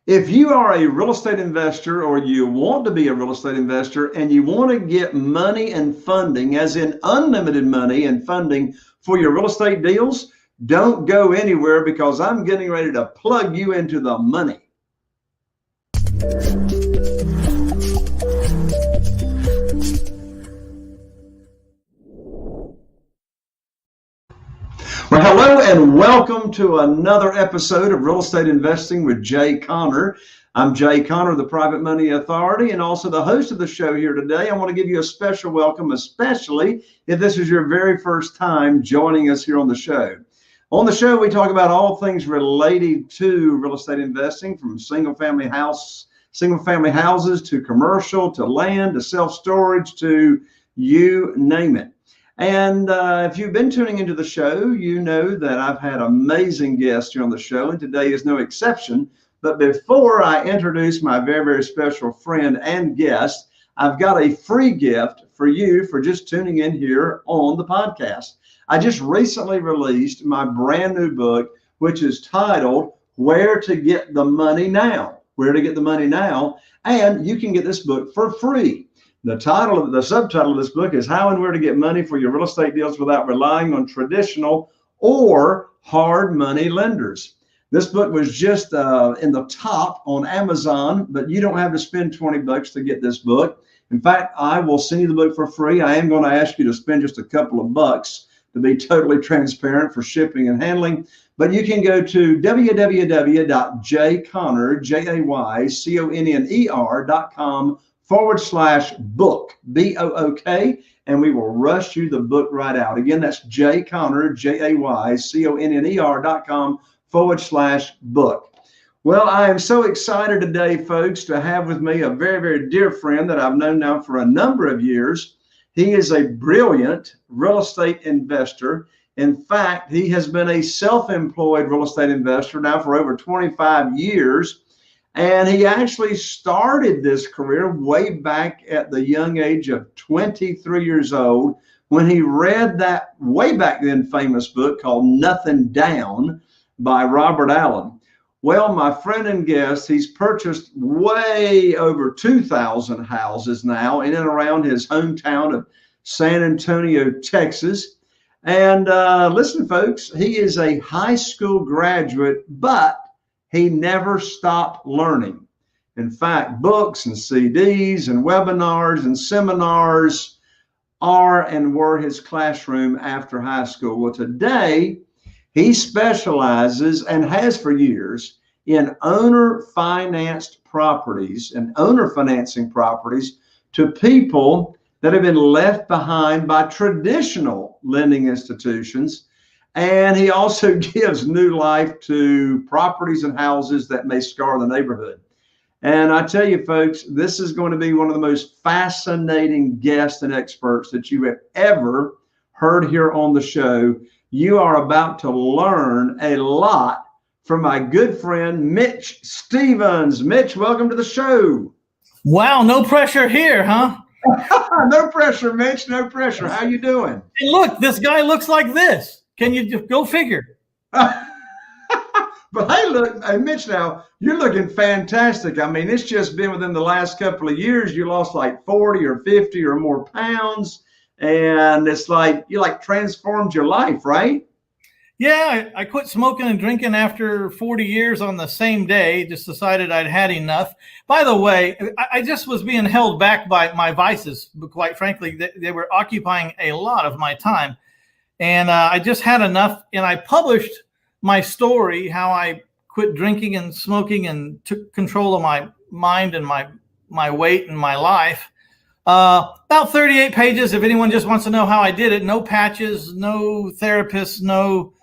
If you are a real estate investor or you want to be a real estate investor and you want to get money and funding, as in unlimited money and funding for your real estate deals, don't go anywhere because I'm getting ready to plug you into the money. Well, hello and welcome to another episode of Real Estate Investing with Jay Conner. I'm Jay Conner, the Private Money Authority, and also the host of the show here today. I want to give you a special welcome, especially if this is your very first time joining us here on the show. On the show, we talk about all things related to real estate investing, from single-family houses to commercial to land to self-storage to you name it. And if you've been tuning into the show, you know that I've had amazing guests here on the show, and today is no exception. But before I introduce my very, very special friend and guest, I've got a free gift for you for just tuning in here on the podcast. I just recently released my brand new book, which is titled Where to Get the Money Now. Where to Get the Money Now. And you can get this book for free. The subtitle of this book is How and Where to Get Money for Your Real Estate Deals Without Relying on Traditional or Hard Money Lenders. This book was just in the top on Amazon, but you don't have to spend $20 to get this book. In fact, I will send you the book for free. I am going to ask you to spend just a couple of bucks to be totally transparent for shipping and handling. But you can go to www.jayconner.com/book, B-O-O-K, and we will rush you the book right out. Again, that's jayconner, jayconner.com/book. Well, I am so excited today, folks, to have with me a very, very dear friend that I've known now for a number of years. He is a brilliant real estate investor. In fact, he has been a self-employed real estate investor now for over 25 years. And he actually started this career way back at the young age of 23 years old when he read that way back then famous book called Nothing Down by Robert Allen. Well, my friend and guest, he's purchased way over 2,000 houses now in and around his hometown of San Antonio, Texas. And listen, folks, he is a high school graduate, but he never stopped learning. In fact, books and CDs and webinars and seminars are and were his classroom after high school. Well, today, he specializes and has for years in owner financing properties to people that have been left behind by traditional lending institutions. And he also gives new life to properties and houses that may scar the neighborhood. And I tell you, folks, this is going to be one of the most fascinating guests and experts that you have ever heard here on the show. You are about to learn a lot from my good friend, Mitch Stevens. Mitch, welcome to the show. Wow, no pressure here, huh? No pressure, Mitch, no pressure. How you doing? Hey, look, this guy looks like this. Can you just go figure? But hey, look, hey, Mitch, now you're looking fantastic. I mean, it's just been within the last couple of years, you lost like 40 or 50 or more pounds. And it's like, you like transformed your life, right? Yeah, I quit smoking and drinking after 40 years on the same day. Just decided I'd had enough. By the way, I just was being held back by my vices. But quite frankly, they were occupying a lot of my time. And I just had enough. And I published my story, how I quit drinking and smoking and took control of my mind and my weight and my life. About 38 pages. If anyone just wants to know how I did it, no patches, no therapists, no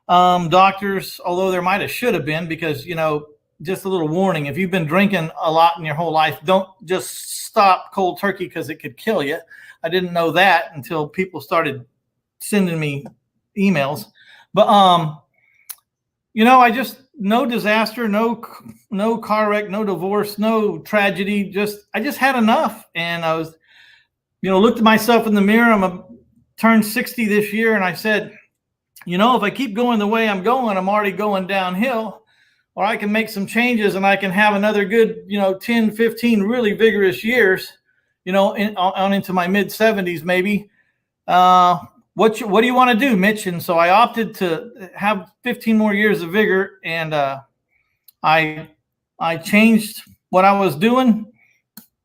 doctors, although there might have should have been, because, you know, just a little warning, if you've been drinking a lot in your whole life, don't just stop cold turkey because it could kill you. I didn't know that until people started sending me emails. But you know, I just, no disaster, no car wreck, no divorce, no tragedy. I just had enough. And I was, you know, looked at myself in the mirror. Turned 60 this year. And I said, you know, if I keep going the way I'm going, I'm already going downhill. or I can make some changes and I can have another good, 10, 15 really vigorous years, on into my mid 70s maybe. What do you want to do, Mitch? And so I opted to have 15 more years of vigor, and I changed what I was doing,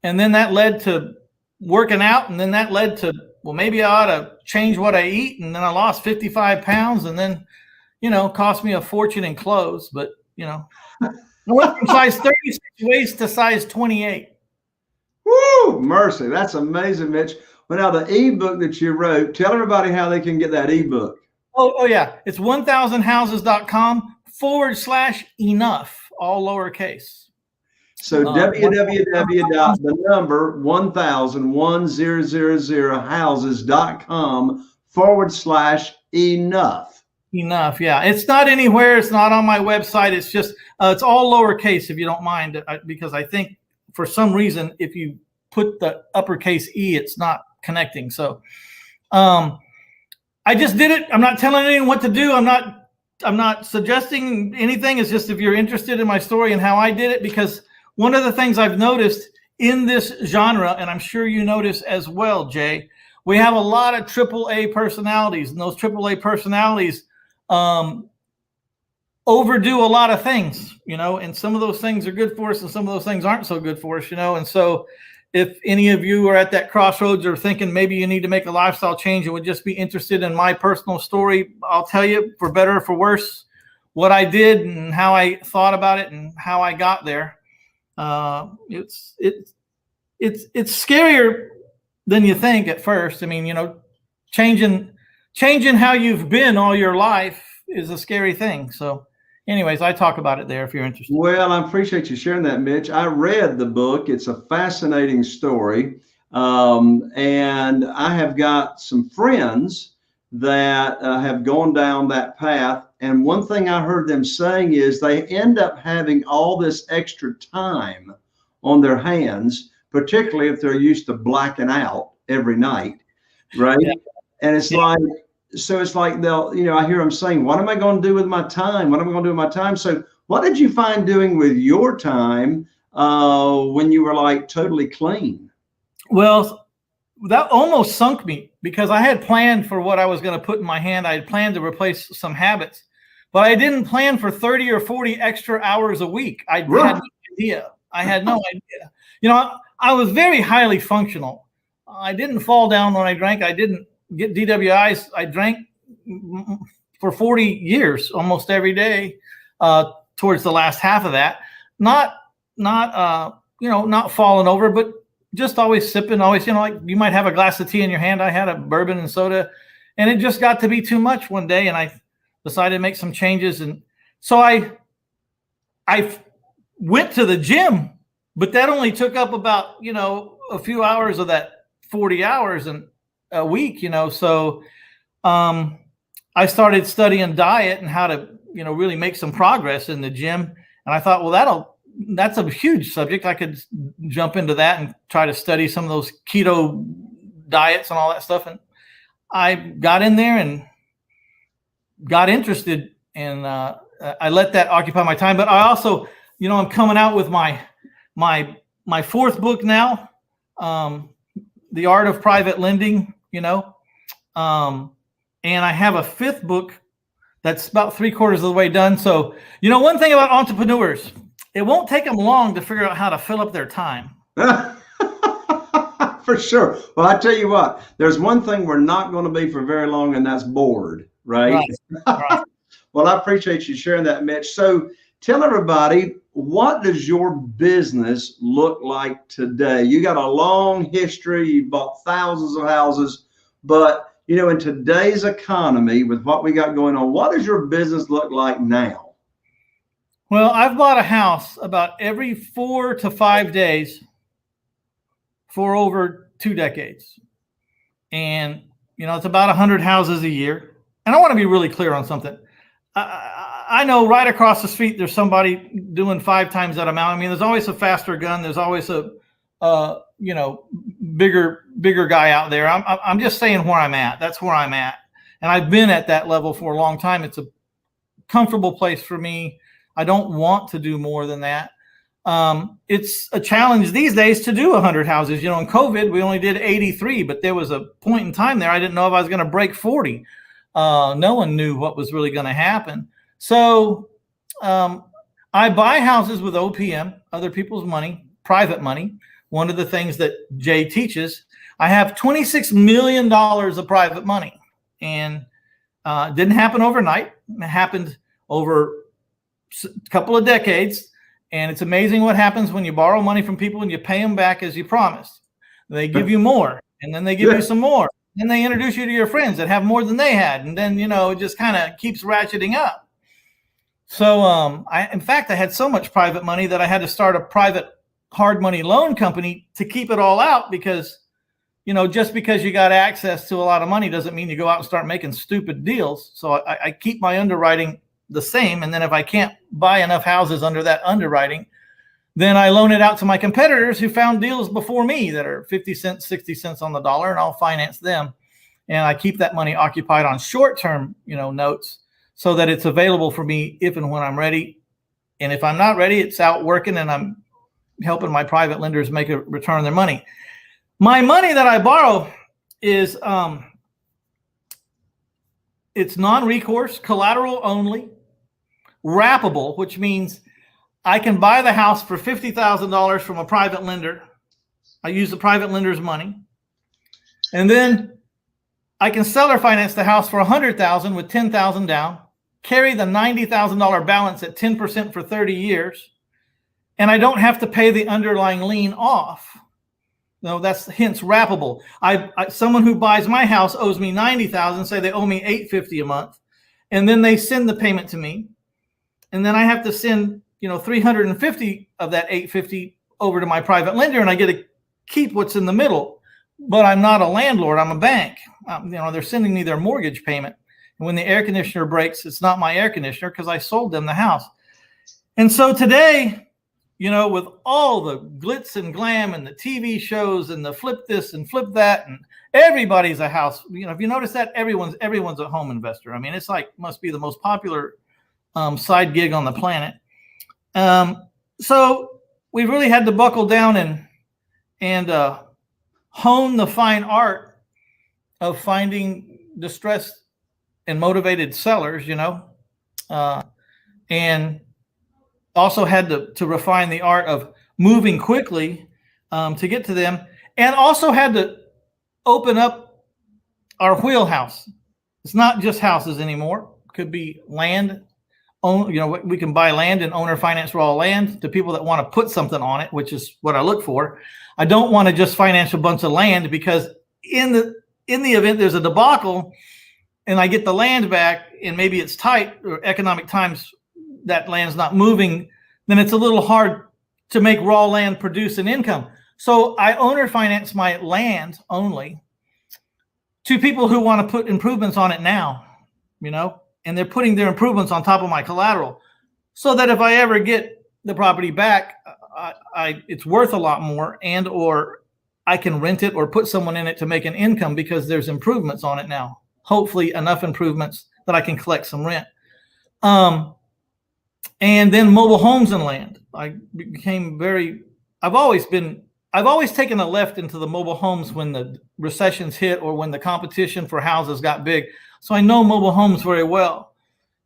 and then that led to working out, and then that led to, well, maybe I ought to change what I eat, and then I lost 55 pounds, and then, cost me a fortune in clothes, but, I went from size 36 waist to size 28. Woo, mercy. That's amazing, Mitch. Well, now the ebook that you wrote, tell everybody how they can get that ebook. Oh yeah. It's 1000houses.com/enough, all lowercase. So www.1000houses.com/enough. Enough. Yeah. It's not anywhere. It's not on my website. It's just, it's all lowercase, if you don't mind, because I think for some reason, if you put the uppercase E, it's not connecting. So, I just did it. I'm not telling anyone what to do. I'm not suggesting anything. It's just if you're interested in my story and how I did it, because one of the things I've noticed in this genre, and I'm sure you notice as well, Jay, we have a lot of AAA personalities, and those AAA personalities overdo a lot of things, and some of those things are good for us and some of those things aren't so good for us, and so if any of you are at that crossroads or thinking maybe you need to make a lifestyle change and would just be interested in my personal story, I'll tell you, for better or for worse, what I did and how I thought about it and how I got there. It's scarier than you think at first. I mean, changing how you've been all your life is a scary thing. So anyways, I talk about it there if you're interested. Well, I appreciate you sharing that, Mitch. I read the book. It's a fascinating story. And I have got some friends that have gone down that path. And one thing I heard them saying is they end up having all this extra time on their hands, particularly if they're used to blacking out every night, right? Yeah. And it's like, so it's like they'll, I hear them saying, what am I going to do with my time? What am I going to do with my time? So what did you find doing with your time when you were like totally clean? Well, that almost sunk me because I had planned for what I was going to put in my hand. I had planned to replace some habits, but I didn't plan for 30 or 40 extra hours a week. I had no idea. I had no idea. I was very highly functional. I didn't fall down when I drank. I didn't get DWIs. I drank for 40 years, almost every day, towards the last half of that. Not falling over, but just always sipping, always, like you might have a glass of tea in your hand. I had a bourbon and soda, and it just got to be too much one day, and I decided to make some changes. And so I went to the gym, but that only took up about, a few hours of that 40 hours and a week, so I started studying diet and how to, really make some progress in the gym. And I thought, well, that's a huge subject. I could jump into that and try to study some of those keto diets and all that stuff. And I got in there and got interested, and I let that occupy my time. But I also, I'm coming out with my fourth book now, The Art of Private Lending, and I have a fifth book that's about 3/4 of the way done. So, one thing about entrepreneurs, it won't take them long to figure out how to fill up their time. For sure. Well, I tell you what, there's one thing we're not going to be for very long, and that's bored, right? Right. Well, I appreciate you sharing that, Mitch. So tell everybody, what does your business look like today? You got a long history. You bought thousands of houses, but in today's economy with what we got going on, what does your business look like now? Well, I've bought a house about every 4 to 5 days for over 2 decades. And, it's about 100 houses a year. And I want to be really clear on something. I know right across the street, there's somebody doing 5 times that amount. I mean, there's always a faster gun. There's always a, bigger guy out there. I'm just saying where I'm at. That's where I'm at. And I've been at that level for a long time. It's a comfortable place for me. I don't want to do more than that. It's a challenge these days to do 100 houses. In COVID, we only did 83, but there was a point in time there I didn't know if I was going to break 40. No one knew what was really going to happen. So I buy houses with OPM, other people's money, private money. One of the things that Jay teaches, I have $26 million of private money, and it didn't happen overnight. It happened over a couple of decades. And it's amazing what happens when you borrow money from people and you pay them back as you promised. They give you more, and then they give you some more. Then they introduce you to your friends that have more than they had. And then, it just kind of keeps ratcheting up. So in fact, I had so much private money that I had to start a private hard money loan company to keep it all out, because, just because you got access to a lot of money doesn't mean you go out and start making stupid deals. So I keep my underwriting the same. And then if I can't buy enough houses under that underwriting, then I loan it out to my competitors who found deals before me that are 50 cents, 60 cents on the dollar, and I'll finance them. And I keep that money occupied on short-term, notes, so that it's available for me if and when I'm ready. And if I'm not ready, it's out working, and I'm helping my private lenders make a return on their money. My money that I borrow is it's non-recourse, collateral only, wrappable, which means I can buy the house for $50,000 from a private lender. I use the private lender's money. And then I can seller finance the house for $100,000 with $10,000 down, carry the $90,000 balance at 10% for 30 years, and I don't have to pay the underlying lien off. No, that's hence wrappable. Someone who buys my house owes me $90,000, say they owe me $850 a month, and then they send the payment to me, and then I have to send $350 of that $850 over to my private lender, and I get to keep what's in the middle. But I'm not a landlord; I'm a bank. They're sending me their mortgage payment, and when the air conditioner breaks, it's not my air conditioner because I sold them the house. And so today, with all the glitz and glam and the TV shows and the flip this and flip that, and everybody's a house. If you notice that, everyone's a home investor. I mean, it's like must be the most popular side gig on the planet. So we really had to buckle down and hone the fine art of finding distressed and motivated sellers, and also had to refine the art of moving quickly to get to them, and also had to open up our wheelhouse. It's not just houses anymore. It could be land. We can buy land and owner finance raw land to people that want to put something on it, which is what I look for. I don't want to just finance a bunch of land, because in the event there's a debacle and I get the land back and maybe it's tight or economic times, that land's not moving, then it's a little hard to make raw land produce an income. So I owner finance my land only to people who want to put improvements on it now, and they're putting their improvements on top of my collateral, so that if I ever get the property back, it's worth a lot more, and or I can rent it or put someone in it to make an income because there's improvements on it now. Hopefully enough improvements that I can collect some rent. And then mobile homes and land. I've always taken a left into the mobile homes when the recessions hit or when the competition for houses got big. So I know mobile homes very well.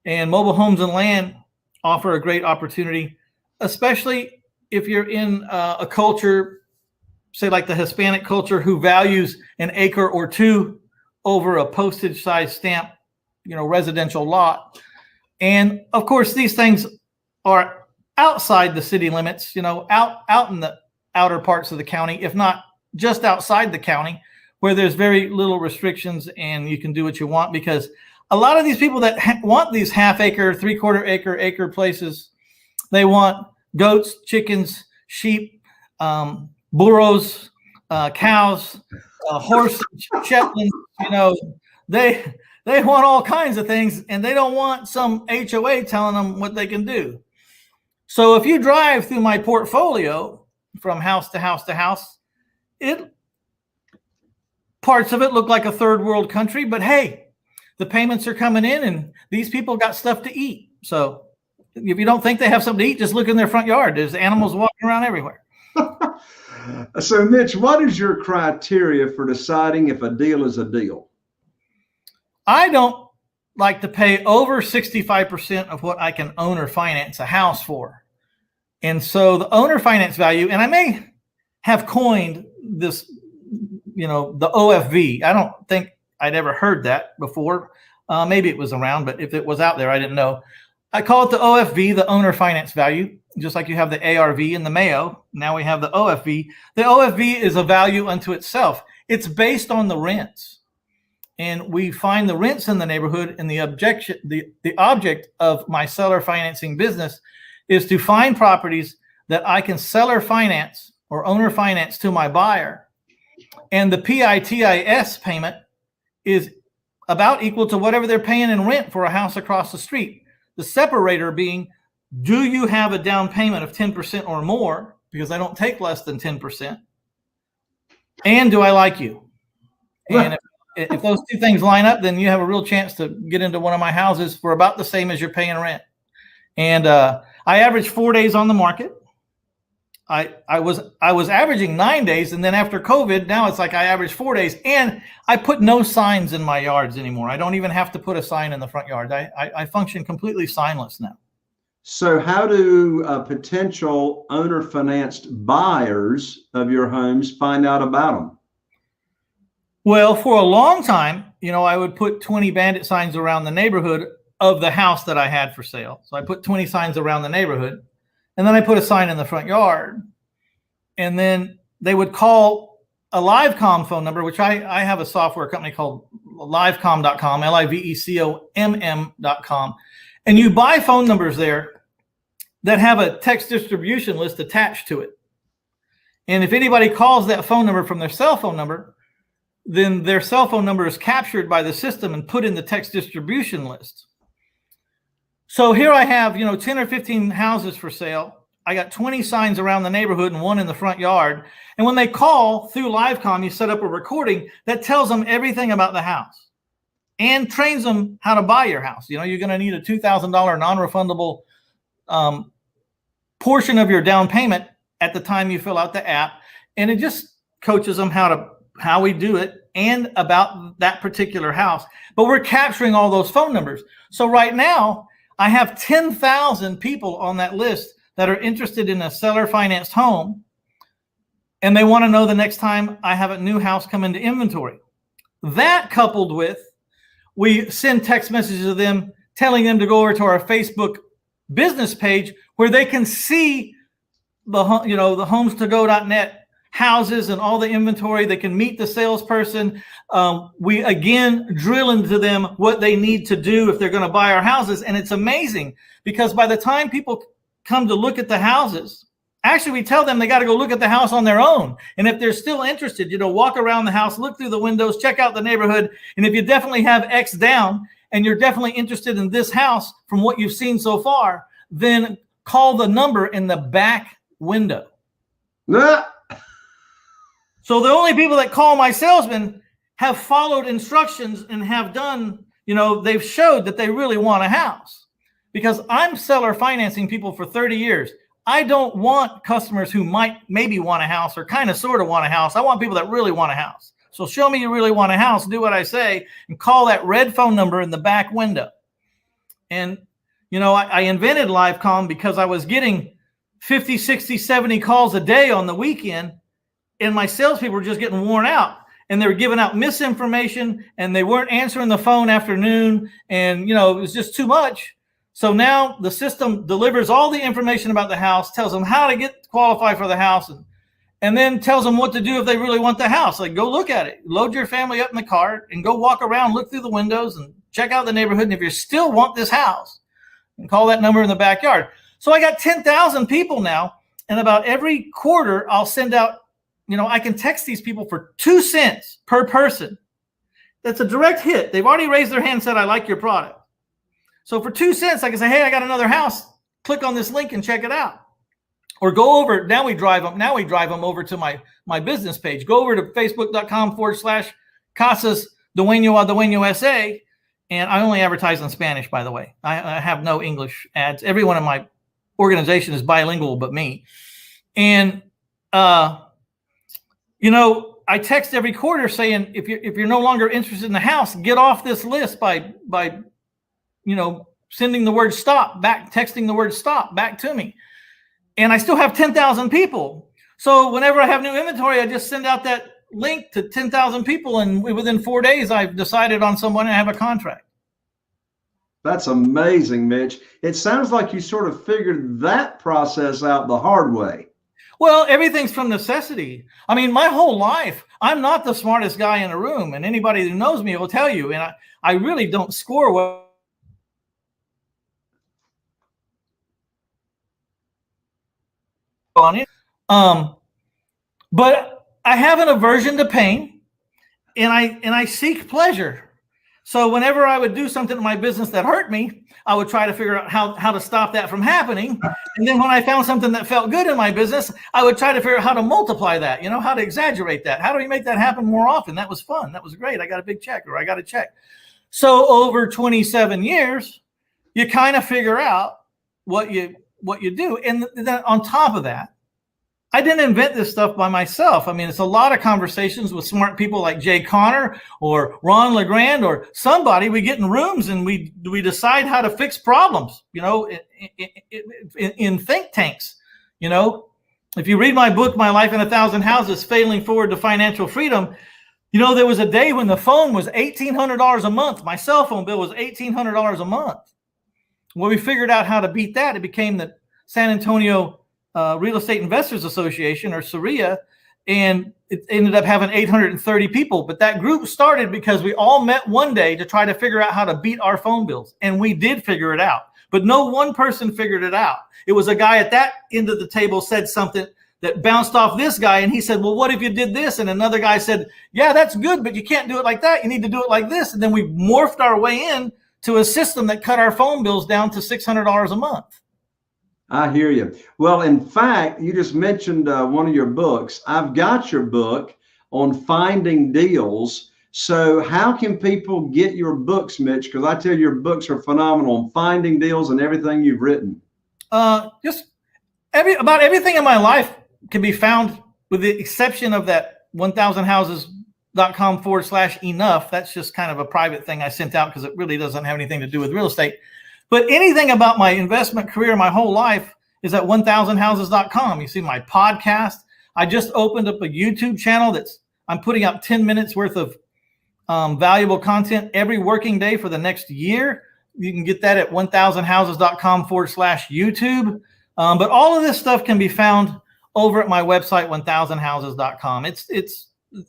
And mobile homes and land offer a great opportunity, especially if you're in a culture, say like the Hispanic culture, who values an acre or two over a postage size stamp, residential lot. And of course, these things are outside the city limits, out in the outer parts of the county, if not just outside the county, where there's very little restrictions and you can do what you want. Because a lot of these people that want these half-acre, three-quarter acre places, they want goats, chickens, sheep, burros, cows, horses, Shetlands. They want all kinds of things, and they don't want some HOA telling them what they can do. So if you drive through my portfolio from house to house to house, parts of it look like a third world country, but hey, the payments are coming in and these people got stuff to eat. So if you don't think they have something to eat, just look in their front yard. There's animals walking around everywhere. So, Mitch, what is your criteria for deciding if a deal is a deal? I don't like to pay over 65% of what I can owner finance a house for. And so the owner finance value, and I may have coined this, the OFV. I don't think I'd ever heard that before. Maybe it was around, but if it was out there, I didn't know. I call it the OFV, the owner finance value, just like you have the ARV and the Mayo. Now we have the OFV. The OFV is a value unto itself. It's based on the rents. And we find the rents in the neighborhood, and the object of my seller financing business is to find properties that I can seller finance or owner finance to my buyer. And the PITIS payment is about equal to whatever they're paying in rent for a house across the street. The separator being, do you have a down payment of 10% or more? Because I don't take less than 10%. And do I like you? And if those two things line up, then you have a real chance to get into one of my houses for about the same as you're paying rent. And I average 4 days on the market. I was averaging 9 days, and then after COVID, now it's like I average 4 days, and I put no signs in my yards anymore. I don't even have to put a sign in the front yard. I function completely signless now. So how do potential owner-financed buyers of your homes find out about them? Well, for a long time, I would put 20 bandit signs around the neighborhood of the house that I had for sale. So I put 20 signs around the neighborhood. And then I put a sign in the front yard, and then they would call a LiveCom phone number, which I have a software company called livecom.com, LIVECOMM.com. And you buy phone numbers there that have a text distribution list attached to it. And if anybody calls that phone number from their cell phone number, then their cell phone number is captured by the system and put in the text distribution list. So here I have, 10 or 15 houses for sale. I got 20 signs around the neighborhood and one in the front yard. And when they call through LiveCom, you set up a recording that tells them everything about the house and trains them how to buy your house. You're going to need a $2,000 non-refundable portion of your down payment at the time you fill out the app. And it just coaches them how we do it and about that particular house. But we're capturing all those phone numbers. So right now, I have 10,000 people on that list that are interested in a seller financed home, and they want to know the next time I have a new house come into inventory. That coupled with, we send text messages to them telling them to go over to our Facebook business page where they can see the homes2go.net houses and all the inventory. They can meet the salesperson. We again drill into them what they need to do if they're going to buy our houses. And it's amazing because by the time people come to look at the houses, actually we tell them they got to go look at the house on their own. And if they're still interested, walk around the house, look through the windows, check out the neighborhood. And if you definitely have X down and you're definitely interested in this house from what you've seen so far, then call the number in the back window. So the only people that call my salesmen have followed instructions and have done, they've showed that they really want a house, because I'm seller financing people for 30 years. I don't want customers who might maybe want a house or kind of sort of want a house. I want people that really want a house. So show me you really want a house, do what I say, and call that red phone number in the back window. And, I invented LiveCom because I was getting 50, 60, 70 calls a day on the weekend. And my salespeople were just getting worn out, and they were giving out misinformation, and they weren't answering the phone after noon. And, it was just too much. So now the system delivers all the information about the house, tells them how to get qualified for the house, and then tells them what to do if they really want the house. Like, go look at it, load your family up in the car and go walk around, look through the windows and check out the neighborhood. And if you still want this house, and call that number in the backyard. So I got 10,000 people now, and about every quarter I'll send out, I can text these people for 2 cents per person. That's a direct hit. They've already raised their hand and said, I like your product. So for 2 cents, I can say, hey, I got another house. Click on this link and check it out. Or go over, now we drive them over to my business page. Go over to facebook.com/Casas Dueño a Dueño SA And I only advertise in Spanish, by the way. I have no English ads. Everyone in my organization is bilingual but me. And, you know, I text every quarter saying, if you're no longer interested in the house, get off this list by you know, sending the word stop back, texting the word stop back to me. And I still have 10,000 people. So whenever I have new inventory, I just send out that link to 10,000 people. And within 4 days, I've decided on someone and I have a contract. That's amazing, Mitch. It sounds like you sort of figured that process out the hard way. Well, everything's from necessity. I mean, my whole life, I'm not the smartest guy in the room. And anybody who knows me will tell you. And I really don't score well on it. But I have an aversion to pain, and I seek pleasure. So whenever I would do something in my business that hurt me, I would try to figure out how to stop that from happening. And then when I found something that felt good in my business, I would try to figure out how to multiply that, you know, how to exaggerate that. How do we make that happen more often? That was fun. That was great. I got a big check, or I got a check. So over 27 years, you kind of figure out what you do. And then on top of that, I didn't invent this stuff by myself. I mean, it's a lot of conversations with smart people like Jay Conner or Ron LeGrand or somebody. We get in rooms and we decide how to fix problems, you know, in think tanks. You know, if you read my book, My Life in 1,000 Houses, Failing Forward to Financial Freedom, you know, there was a day when the phone was $1,800 a month. My cell phone bill was $1,800 a month. Well, we figured out how to beat that. It became the San Antonio Real Estate Investors Association, or SAREA, and it ended up having 830 people. But that group started because we all met one day to try to figure out how to beat our phone bills. And we did figure it out. But no one person figured it out. It was a guy at that end of the table said something that bounced off this guy. And he said, well, what if you did this? And another guy said, yeah, that's good, but you can't do it like that. You need to do it like this. And then we morphed our way in to a system that cut our phone bills down to $600 a month. I hear you. Well, in fact, you just mentioned one of your books. I've got your book on finding deals. So how can people get your books, Mitch? Because I tell you, your books are phenomenal on finding deals and everything you've written. Just about everything in my life can be found, with the exception of that 1000houses.com/enough. That's just kind of a private thing I sent out because it really doesn't have anything to do with real estate. But anything about my investment career, my whole life, is at 1000houses.com. You see my podcast. I just opened up a YouTube channel I'm putting out 10 minutes worth of valuable content every working day for the next year. You can get that at 1000houses.com/YouTube. But all of this stuff can be found over at my website, 1000houses.com.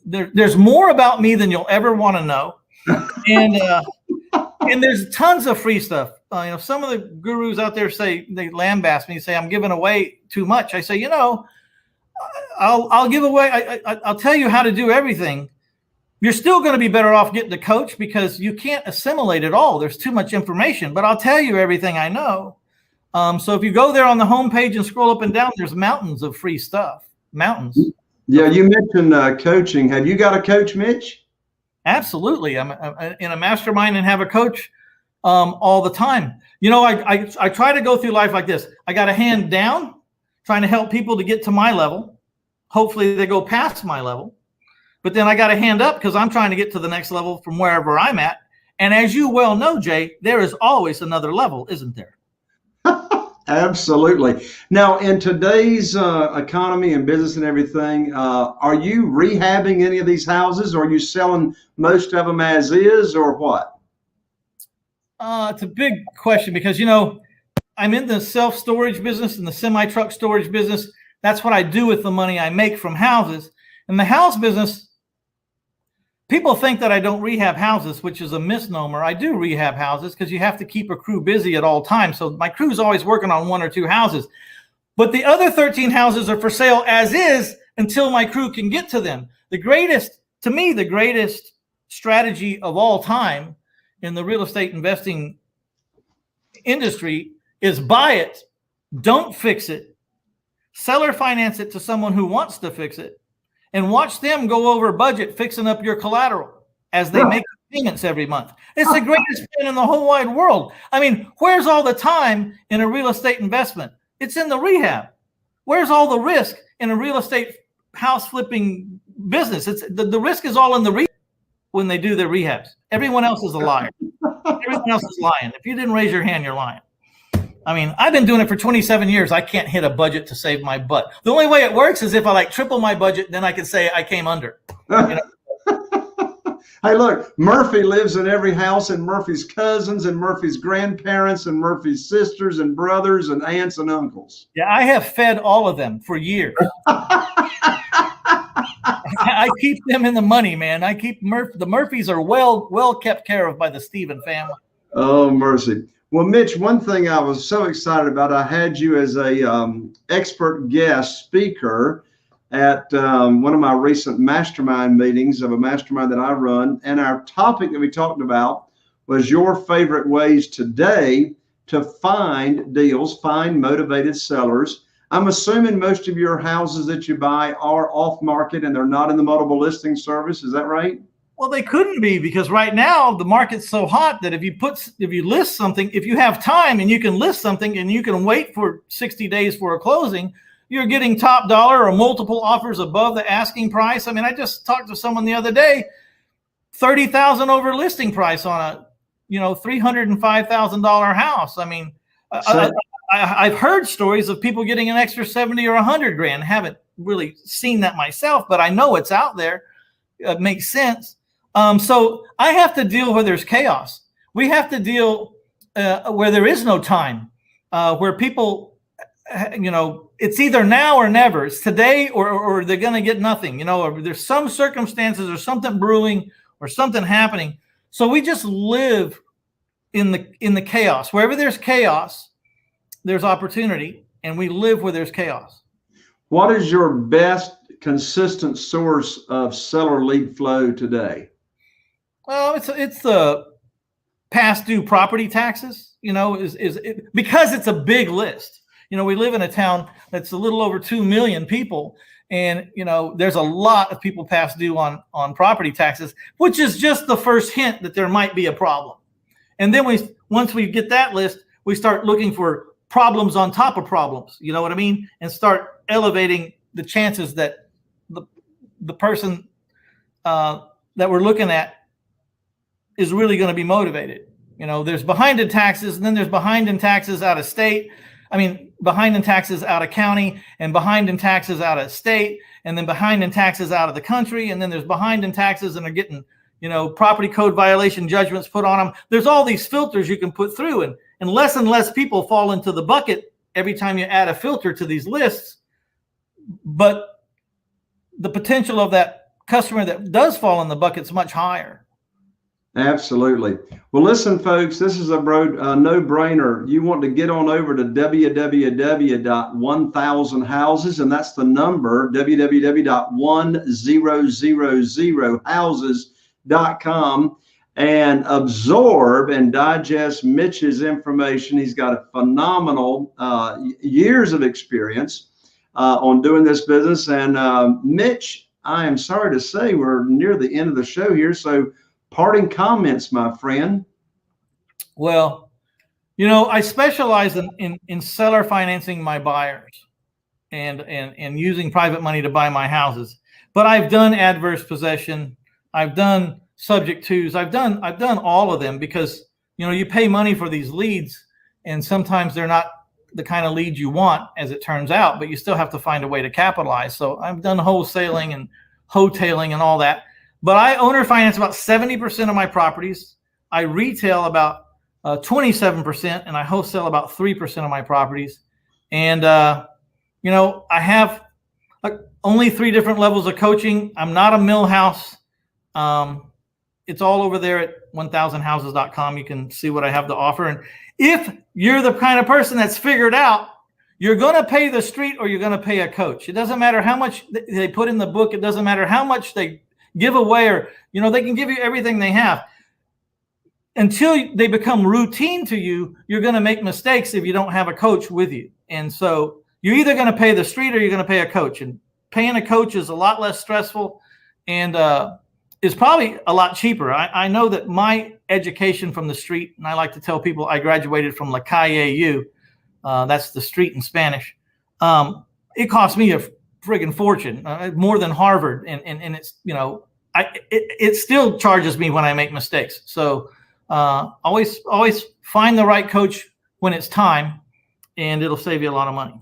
There's more about me than you'll ever want to know. And there's tons of free stuff. You know, some of the gurus out there say, they lambast me, say I'm giving away too much. I say, you know, I'll give away. I'll tell you how to do everything. You're still going to be better off getting a coach because you can't assimilate it all. There's too much information, but I'll tell you everything I know. So if you go there on the homepage and scroll up and down, there's mountains of free stuff. Mountains. Yeah, you mentioned coaching. Have you got a coach, Mitch? Absolutely. I'm in a mastermind and have a coach all the time. You know, I try to go through life like this. I got a hand down, trying to help people to get to my level. Hopefully they go past my level. But then I got a hand up because I'm trying to get to the next level from wherever I'm at. And as you well know, Jay, there is always another level, isn't there? Absolutely. Now, in today's economy and business and everything, are you rehabbing any of these houses? Or are you selling most of them as is, or what? It's a big question because, you know, I'm in the self-storage business and the semi-truck storage business. That's what I do with the money I make from houses. In the house business, people think that I don't rehab houses, which is a misnomer. I do rehab houses because you have to keep a crew busy at all times. So my crew's always working on 1 or 2 houses. But the other 13 houses are for sale as is until my crew can get to them. The greatest strategy of all time in the real estate investing industry is buy it, don't fix it, seller finance it to someone who wants to fix it, and watch them go over budget fixing up your collateral as they make payments every month. It's the greatest plan in the whole wide world. I mean, where's all the time in a real estate investment? It's in the rehab. Where's all the risk in a real estate house flipping business? It's the risk is all in the rehab when they do their rehabs. Everyone else is a liar. Everyone else is lying. If you didn't raise your hand, you're lying. I mean, I've been doing it for 27 years. I can't hit a budget to save my butt. The only way it works is if I like triple my budget, then I can say I came under. You know? Hey, look, Murphy lives in every house, and Murphy's cousins and Murphy's grandparents and Murphy's sisters and brothers and aunts and uncles. Yeah, I have fed all of them for years. I keep them in the money, man. I keep the Murphys are well kept care of by the Stephen family. Oh, mercy. Well, Mitch, one thing I was so excited about, I had you as a expert guest speaker at one of my recent mastermind meetings of a mastermind that I run. And our topic that we talked about was your favorite ways today to find deals, find motivated sellers. I'm assuming most of your houses that you buy are off market and they're not in the multiple listing service. Is that right? Well, they couldn't be, because right now the market's so hot that if you list something, if you have time and you can list something and you can wait for 60 days for a closing, you're getting top dollar or multiple offers above the asking price. I mean, I just talked to someone the other day, $30,000 over listing price on a, $305,000 house. I mean, I've heard stories of people getting an extra 70 or 100 grand. Haven't really seen that myself, but I know it's out there. It makes sense. So I have to deal where there's chaos. We have to deal where there is no time, where people, it's either now or never. It's today or they're going to get nothing, or there's some circumstances or something brewing or something happening. So we just live in the chaos. Wherever there's chaos, there's opportunity, and we live where there's chaos. What is your best consistent source of seller lead flow today? Well, it's the past due property taxes, because it's a big list. We live in a town that's a little over 2 million people, and there's a lot of people past due on property taxes, which is just the first hint that there might be a problem. And then once we get that list, we start looking for problems on top of problems, you know what I mean? And start elevating the chances that the person that we're looking at is really going to be motivated. There's behind in taxes, and then there's behind in taxes out of state. Behind in taxes out of county, and behind in taxes out of state, and then behind in taxes out of the country. And then there's behind in taxes and are getting, property code violation judgments put on them. There's all these filters you can put through, and less people fall into the bucket every time you add a filter to these lists. But the potential of that customer that does fall in the bucket is much higher. Absolutely. Well, listen, folks, this is a no-brainer. You want to get on over to www.1000houses, and that's the number, www.1000houses.com, and absorb and digest Mitch's information. He's got a phenomenal years of experience on doing this business. And Mitch, I am sorry to say we're near the end of the show here, so parting comments, my friend. Well, I specialize in seller financing my buyers and using private money to buy my houses. But I've done adverse possession. I've done subject twos. I've done all of them, because you pay money for these leads, and sometimes they're not the kind of leads you want, as it turns out, but you still have to find a way to capitalize. So I've done wholesaling and hoteling and all that. But I owner finance about 70% of my properties. I retail about 27%, and I wholesale about 3% of my properties. And, I have only 3 different levels of coaching. I'm not a mill house. It's all over there at 1000houses.com. You can see what I have to offer. And if you're the kind of person that's figured out, you're going to pay the street or you're going to pay a coach. It doesn't matter how much they put in the book. It doesn't matter how much they give away, or they can give you everything they have. Until they become routine to you, you're going to make mistakes if you don't have a coach with you. And so you're either going to pay the street or you're going to pay a coach. And paying a coach is a lot less stressful, and is probably a lot cheaper. I know that my education from the street, and I like to tell people I graduated from La Calle U, that's the street in Spanish. It cost me a friggin' fortune, more than Harvard, and it's, you know, it still charges me when I make mistakes. So always find the right coach when it's time, and it'll save you a lot of money.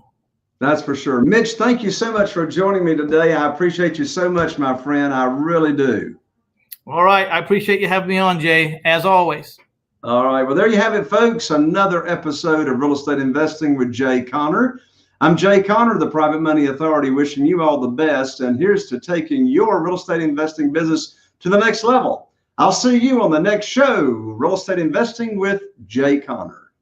That's for sure. Mitch, thank you so much for joining me today. I appreciate you so much, my friend. I really do. All right. I appreciate you having me on, Jay, as always. All right. Well, there you have it, folks. Another episode of Real Estate Investing with Jay Conner. I'm Jay Conner, the Private Money Authority, wishing you all the best. And here's to taking your real estate investing business to the next level. I'll see you on the next show, Real Estate Investing with Jay Conner.